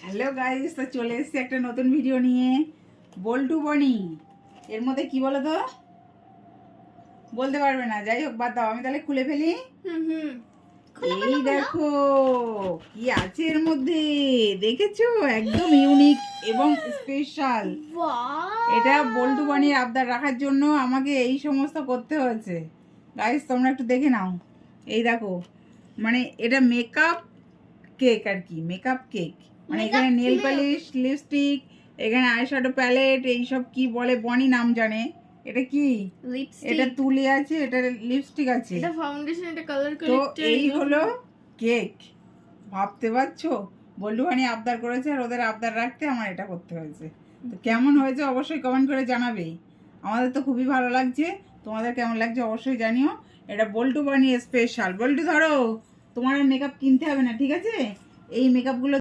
Hello guys, তো চলে এসেছি একটা নতুন ভিডিও নিয়ে। বল্টু বনি এর মধ্যে কি বলো তো, বলতে পারবে না, যাই হোক বাদ দাও, আমি তাহলে খুলে ফেলি। এই দেখো কি আছে এর মধ্যে, দেখেছো? একদম ইউনিক এবং স্পেশাল। এটা বল্টু বনির আবদার রাখার জন্য আমাকে এই সমস্ত করতে হয়েছে। গাইস তোমরা একটু দেখে নাও। এই দেখো, মানে এটা মেকআপ কেক আর কি, মেকআপ কেক। মানে এখানে নেল পালিশ, লিপস্টিক, এখানে আইশ্যাডো প্যালেট, এইসব কি বলে বনি নাম জানে। এটা কি? এটা তুলি আছে, এটা লিপস্টিক আছে, এটা ফাউন্ডেশন, এটা কালার তো কারেক্টর। এই হলো কেক। ভাবতে পারছো? বল্টু বানি আবদার করেছে আর ওদের আবদার রাখতে আমার এটা করতে হয়েছে। তো কেমন হয়েছে অবশ্যই কমেন্ট করে জানাবে। আমাদের তো খুবই ভালো লাগছে, তোমাদের কেমন লাগছে অবশ্যই জানিও। এটা বল্টু বানি স্পেশাল। বল্টু ধরো, তোমার আর মেকআপ কিনতে হবে না, ঠিক আছে? এই মেকআপগুলো